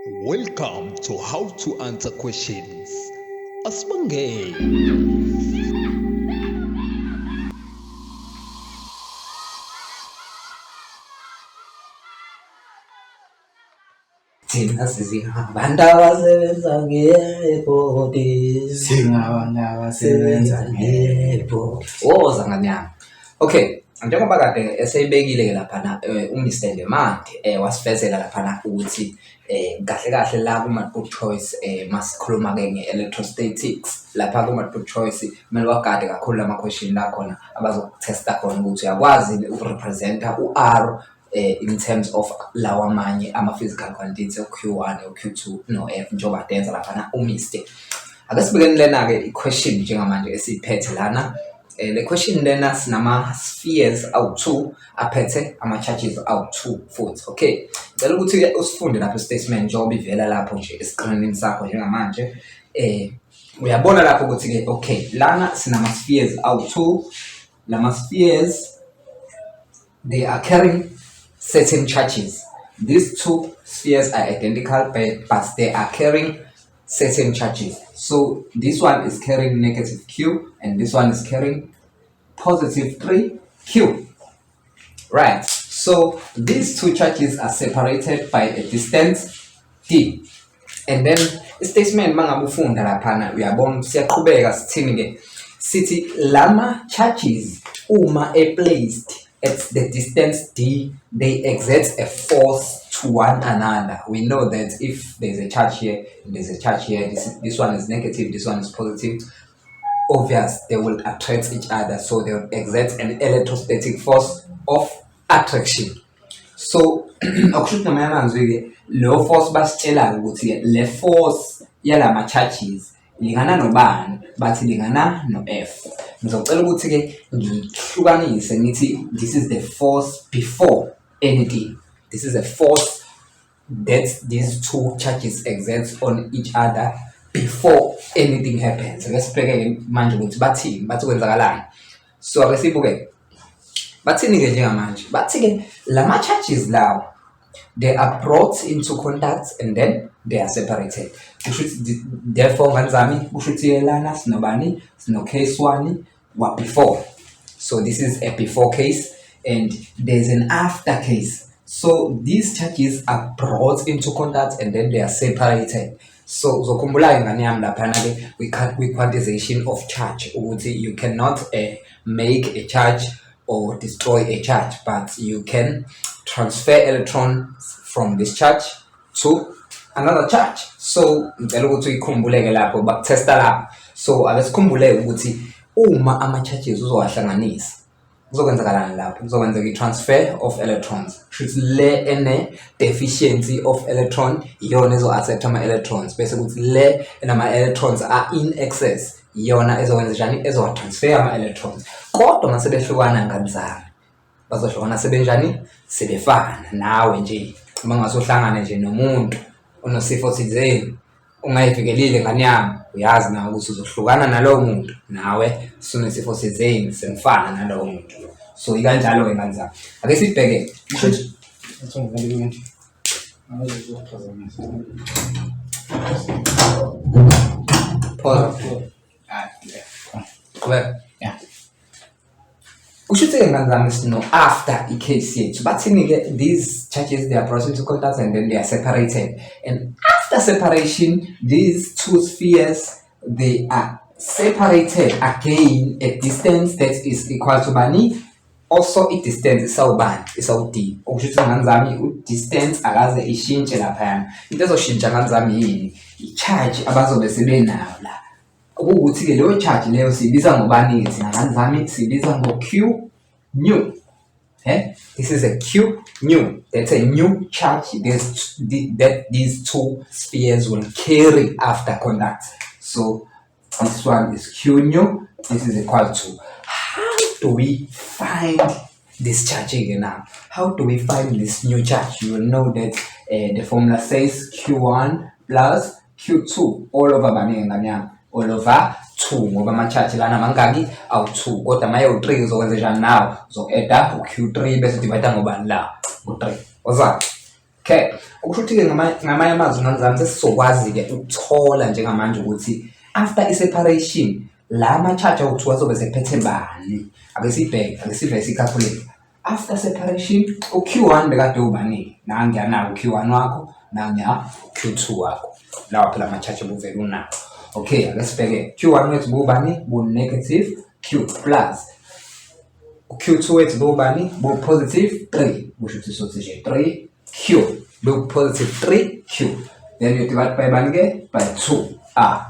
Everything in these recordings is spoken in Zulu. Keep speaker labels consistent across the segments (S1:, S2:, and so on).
S1: Welcome to How to Answer Questions. Asibongeni.
S2: Thina sizingabantu abasebenza ngebhodi,
S3: Singabantu abasebenza ngebhodi.
S2: woza nganyama. Okay, njengoba kade eseyibekile-ke laphana uMr Lemande wasifezela laphana ukuthi kahle kahle la ku-multiple choice masikhuluma-ke nge-electrostatics lapha ku-multiple choice kumele wagade kakhulu lama-question la khona abazokuthesta khona ukuthi uyakwazi ukurepresenta u-R in terms of lawa amanye ama-physical quantity Q1 Q2 no-F njengoba denza laphana uMr. Ake sibekeni lena-ke i-question njengamanje esiyiphethe lana. Le question lena sinama-spheres awu-2 aphethe ama-charges awu-2 futhi. Okay, ngicela ukuthi-ke usifunde lapho i-statement njengoba ivela lapho nje esikrinini sakho njengamanje. Uyabona lapho ukuthi-ke okay lana sinama-spheres awu-2. Lama-spheres they are carrying certain charges. These two spheres are identical but they are carrying certain charges. So this one is carrying negative Q and this one is carrying positive 3Q. Right, so these two charges are separated by a distance D. And then statement mangabe ufunda laphana uyabona siyaqhubeka sithini-ke sithi lama charges uma placed at the distance D, they exert a force to one another. We know that if there's a charge here and there's a charge here, this one is negative, this one is positive, obvious they will attract each other, so they will exert an electrostatic force of attraction. So akusho ukuthi ngamanye amazwi-ke lo force basitshela ukuthi le force yalama charges lingana nobani, bathi lingana no-F. Ngizocela ukuthi-ke ngihlukanise ngithi this is the force before anything. This is a force that these two charges exert on each other before anything happens. Ake sibheke-ke manje ukuthi bathini, bathi kwenzakalani. So ake sibuke bathini-ke njengamanje, bathi-ke lama charges lawo they are brought into contact and then they are separated. Therefore ngani zami kusho ukuthi lana sinobani, sino case 1 wa before. So this is a before case and there's an after case. So these charges are brought into contact and then they are separated. So uzokhumbula ngani yami laphana-ke we quantization of charge ukuthi you cannot make a charge or destroy a charge, but you can transfer electrons from this charge to another charge. So ngicela ukuthi uyikhumbuleke lapho bakutesta lapho. So ake sikhumbule ukuthi uma ama-charges uzowahlanganisa kuzokwenzakalani lapho, kuzokwenzeka i-transfer of electrons. Shuthi le ene-deficiency of electron iyona ezo-accept ama-electrons bese kuthi le enama-electrons are in excess iyona ezokwenza njani, ezowatransfer ama-electrons. Kodwa mase behlukana ngani zami bazohlukana sebenjani, sebefana. Nawe nje uma ngasohlangane nje nomuntu onosifo thizeni ungayivikelile ngani yami, uyazi nawe ukuthi uzohlukana nalowo muntu, nawe sunesifo thizeni semfana nalowo muntu. So ikanjalo-ke ngani zami. Ake sibheke kushuthi-ke ngani zami sino after i-case yethu bathini-ke these charges they are brought into contact and then they are separated, and after separation these two spheres they are separated again at distance that is equal to bani, also i-distance isawubani, isawu-D. Okushuthi ngani zami u-distance akaze ishintshe laphayana. Into ezoshintsha ngani zami yini, i-charge abazobe sebenayo la. Ukuthi-ke leyo charge leyo siyibiza ngobani-ke thina ngani zami, siyibiza ngo-Q new. This is a Q new. That's a new charge that these two spheres will carry after contact. So this one is Q new. This is equal to. How do we find this charge again now? How do we find this new charge? You will know that the formula says Q1 plus Q2 all over bani all over 2 ngoba ama-charge lana mangaki awu-2 kodwa maye u-3 uzokwenza njani nawo, uzo-add-a u-Q3 bese divide ngobani la u-3 oza. Okay, okusho ukuthi-ke ngamanye amazwi ngizami sesizokwazi-ke ukuthola njengamanje ukuthi after i-separation la ama-charge awu-2 azobe sephethe bani. Ake sive si-calculate. After separation u-Q1 bekade ubani? Nangiya nawo u-Q1 wakho, nangiya u-Q2 wakho. Lawa phela ama-charge obuvele unawo. Okay, ake sibheke. Q1 wethu bubani? Bu-negative Q plus. U-Q2 wethu bubani? Bu-positive 3. Kusho ukuthi sothi nje 3Q. Positive 3Q. Then you divide by bani-ke? By 2.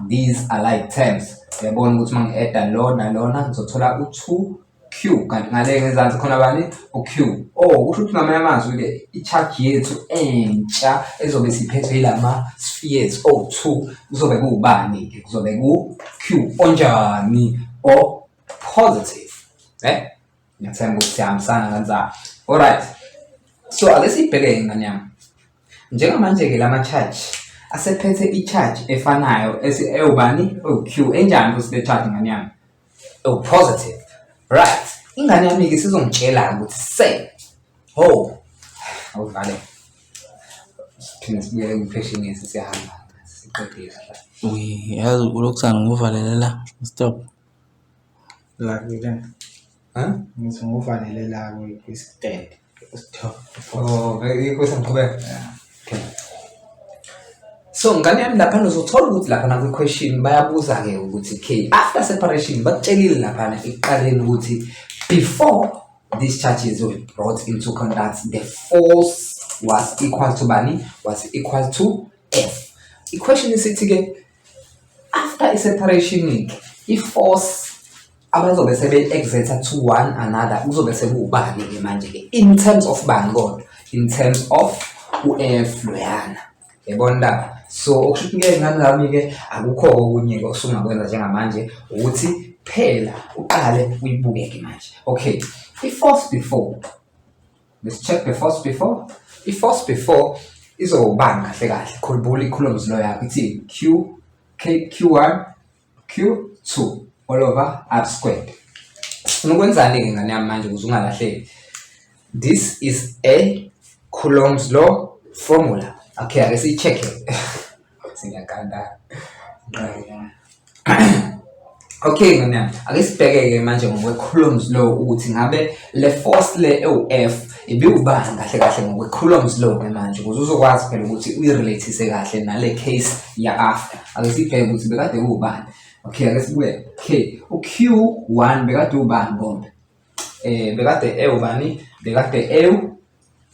S2: These are like terms. Uyabona ukuthi uma ngi-add-a lona ngizothola u-2Q. Kanti ngale ngezansi khona bani? U-Q. Kusho ukuthi ngamanye amazwi-ke i-charge yethu entsha ezobe siphethwe yilama-spheres o-2 kuzobe kuwubani-ke? Kuzobe ku-Q onjani? O-positive. Ngiyathemba ukuthi siyahambisana kanjalo. Alright. So ake sibheke ngane yami. Njengamanje-ke lama-charge asephethe i-charge efanayo ewubani? O-Q. Enjani futhi le charge ngane yami? O-positive. Right. Ingane yami-ke sizongitshela ukuthi say, awuvale. Siphinde sibuyele kwi-question siyahamba. Siqedile la.
S3: Yazi ulokusana nguvalele la. Stop. La kule. Ngithi nguvalele la kwi-stand. Stop.
S2: Ikho ngiqhubeka. Okay. So ngane yami lapha uzothola ukuthi lapha kwi-question bayabuza-ke ukuthi after separation bakutshelile lapha ekuqaleni ukuthi before these charges were brought into contact the force was equal to bani? Was equal to F. I-question isithi-ke after i-separation i-force abazobe sebe-exerta to one another kuzobe sekuwubani-ke manje-ke in terms of bani kodwa? In terms of u-F loyana. Yabona? So okusho ukuthi ngane zami-ke akukho okunye-ke osungakwenza njengamanje ukuthi phela uqale uyibuke-ke manje. Okay, i-force before, let's check the force before. I-force before izobani kahle kahle? Khumbula i-coulombs law yakho ithi Q1 Q2 all over R squared. Sifuna ukwenzani-ke ngane yami manje ukuze ungalahleki? This is a Coulomb's law formula. Okay, ake siyi-check-e. Singakanda. Okay ngane yami, ake sibheke-ke manje ngokwe-Coulomb's law ukuthi ngabe le force le ewu-F ibiwubani kahle kahle ngokwe-Coulomb's law ke manje ukuze uzokwazi phela ukuthi uyi-relate-ise kahle nale case ya-after. Ake sibheke ukuthi bekade kuwubani. Okay, ake sibuye. Okay, u-Q1 bekade ubani bombe? Bekade ewubani? Bekade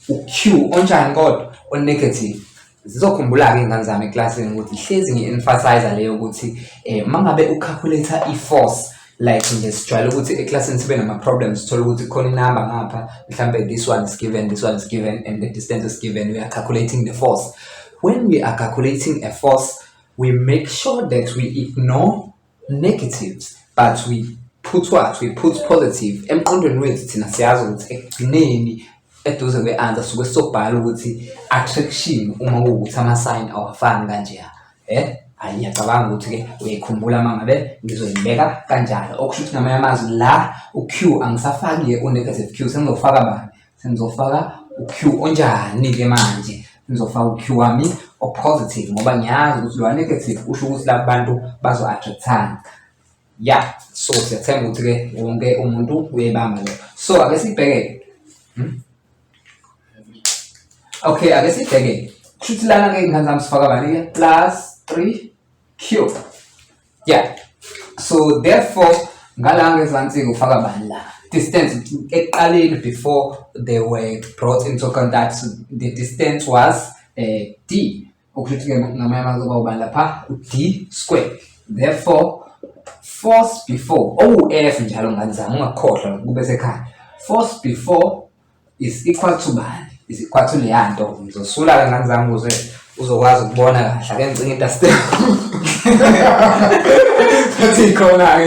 S2: u-Q onjani kodwa? O-negative. Zizokhumbula-ke ingane zami eklasini ukuthi hlezi ngi-emphasize leyo ukuthi mangabe ucalculator i-force like nje sijwayele ukuthi eklasini sibe nama-problems thola ukuthi khona inamba ngapha mhlambe this one is given, this one is given and the distance is given. We are calculating the force. When we are calculating a force, we make sure that we ignore negatives but we put what? We put positive. Emqondweni wethu thina siyazi ukuthi ekugcineni eduze kwe-answer suke sobhala ukuthi attraction uma kuwukuthi ama-sign awafani kanjeya. Ngiyacabanga ukuthi-ke uyayikhumbula uma ngabe ngizoyibeka kanjalo. Okusho ukuthi ngamanye amazwi la u-Q angisafaki-ke u-negative Q, sengizofaka bani? Sengizofaka u-Q onjani-ke manje? Sengizofaka u-Q wami o-positive ngoba ngiyazi ukuthi lo negative usho ukuthi laba bantu bazo-attractana. Yeah, so siyathemba ukuthi-ke wonke umuntu uyayibamba lo. So ake sibheke. Okay, ake sibheke. Kushuthi lana-ke ingane zami sifaka bani-ke? Plus 3Q. Yeah. So therefore ngala ngezansi ufaka bani la? Distance ekuqaleni before they were brought into contact, the distance was D. Okushuthi-ke ngamanye amazwi ubani lapha? D squared. Therefore force before F njalo ngane zami ungakhohlwa kube sekhaya. Force before is equal to bani? Is equal to leyanto. Ngizosula ngane zami ukuze uzokwazi ukubona kahle. Ake ngicenge into step. Athi khona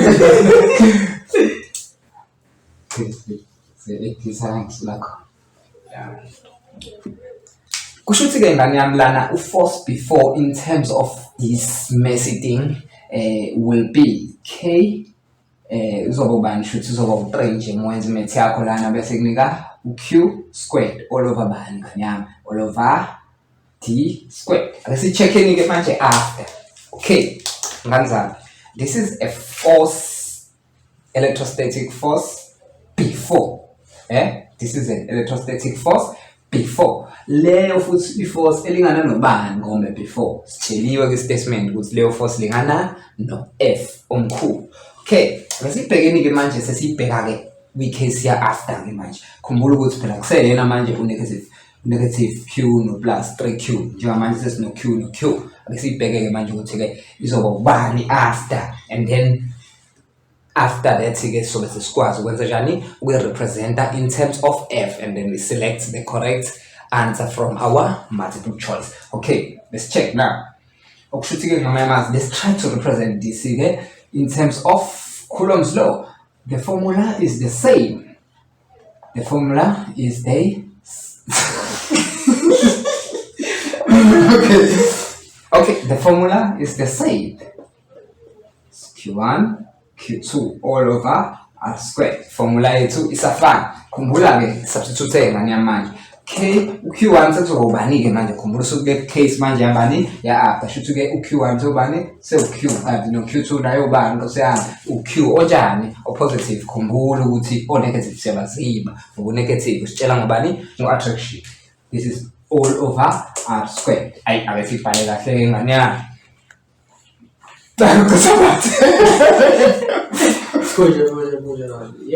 S2: kusho ukuthi-ke ngane yami lana u-force before in terms of this messy thing will be K uzoba ubani? Shuthi uzoba u-3 nje mwenze imethi yakho lana bese kunika u-Q squared all over bani ngane yami? All over d squared. Ake sicheckeni ke manje after. Okay, nganzani? This is a force, electrostatic force before. This is an electrostatic force before. Leyo futhi i-force elingana nobani ngombe before. Sitsheliwe kwi-statement ukuthi leyo force lingana no F omkhulu. Okay, ngesibhekeni ke manje sesibheka ke kwi-case ya after ke manje. Khumbula ukuthi phela kuseyena manje u-negative Q no plus 3Q. Njengamanje sesino Q no Q. Ake sibheke ke manje ukuthi ke izoba ubani after, and then after that ke sobe sesikwazi ukwenza njani ukurepresenta in terms of F, and then we select the correct answer from our multiple choice. Okay, let's check now. Let's try to represent this ke in terms of Coulomb's law. The formula is the same. The formula is the okay, the formula is the same. It's Q1, Q2 all over R squared. Formula yethu isafana. Khumbula ke substitute ngani manje. K Q1 sekuzobani ke manje. Khumbula suke case manje yabani ya after. Shuthi ke Q1 zobani se Q no Q2 nayo bani nkosiyami uQ onjani o positive. Khumbula ukuthi o negative siyabaziba. Ngoku negative sitshela ngobani no attraction. This is all over R squared. Ake sibhale kahle ngani ya.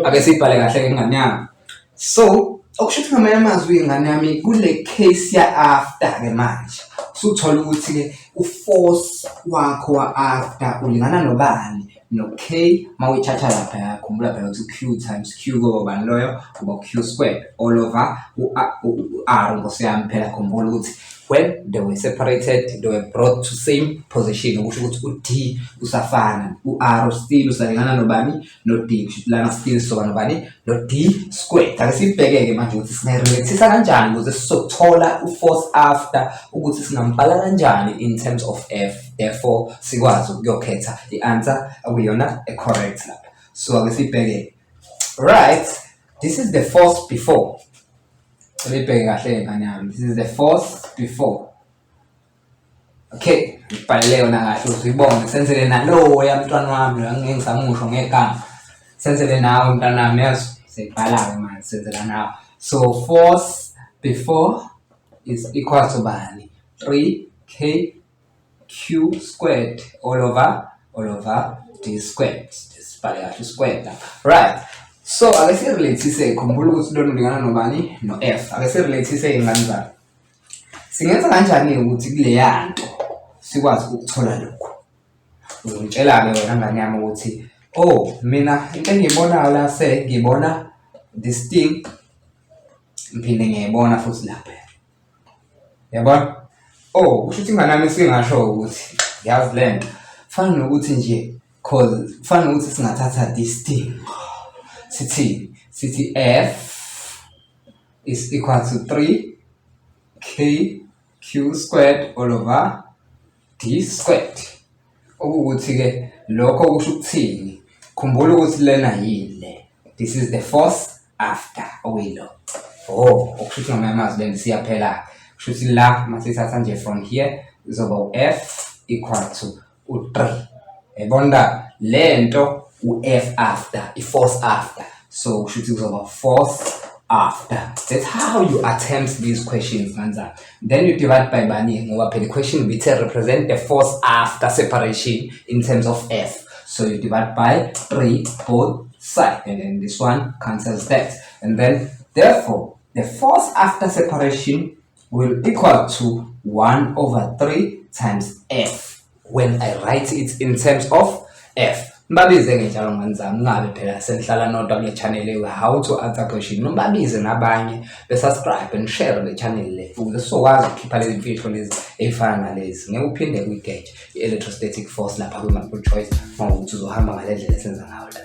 S2: Ake sibhale kahle ngani ya. So okushuthi ngamanye amazwi ngani yami kule case ya after ke manje usuthola ukuthi ke uforce wakho wa after ulingana nobani no K mawuyichacha lapha yakhumbula phela ukuthi Q times Q kuba bani loyo kuba Q squared all over R ngosiyami phela khumbula ukuthi when they were separated, they were brought to same position. Ukusho ukuthi u-D usafana, u-R still usalingana nobani no D. Lana still soba nobani no D squared. Ake sibheke-ke manje ukuthi singayirelatisa kanjani ukuze sizothola u-force after ukuthi singampala kanjani in terms of F. Therefore, sikwazi ukuyokhetha i-answer akuyona correct lapha. So ake sibheke. Right, this is the force before. This is the force before. Okay, ibhalele yona kahle uzibone senzele nalo yamntwana wami ngisamusho ngegama. Senzele nawe mntwana wami yazi sibhala manje senzela nawe. So force before is equal to bani 3K Q squared all over D squared. Sibhale kahle squared. Right. So ake sirelatise khumbula ukuthi lona ulingana nobani no F. Ake sirelatise ingane zami. Singenza kanjani ukuthi kule yanto sikwazi ukuthola lokho. Uzongitshela ke wena ngane yami ukuthi mina into engiyibonayo la ngibona this thing ngiphinde ngiyibona futhi lapha. Yabona? Kusho ukuthi ingane yami singasho ukuthi yazi lento. Fana nokuthi nje cause fana ukuthi singathatha this thing. City F is equal to 3K Q squared all over D squared. Ukuthi ke lokho kusho ukuthini? Khumbula ukuthi lena yile. This is the force after oyilo. Okusho ngamanye amazwi le siyaphela. Kusho ukuthi la masithatha nje from here izoba F equal to u3. Ebonda lento u-F after, i-force after. So should use our force after. That's how you attempt these questions, Manza. Then you divide by bani. The question will represent the force after separation in terms of F. So you divide by 3 both sides, and then this one cancels that. And then therefore the force after separation will equal to 1 over 3 times F when I write it in terms of F. Mbabize ngenjalo ngani ngabe phela senihlala nodwa kule channel how to answer question. Mbabize nabanye subscribe and share le channel le ukuze sizokwazi ukukhipha lezi mfihlo lezi ezifana nalezi. Ngeke uphinde kuyigauge i-electrostatic force lapha kwi multiple choice mawukuthi uzohamba ngale ndlela esenza ngayo la.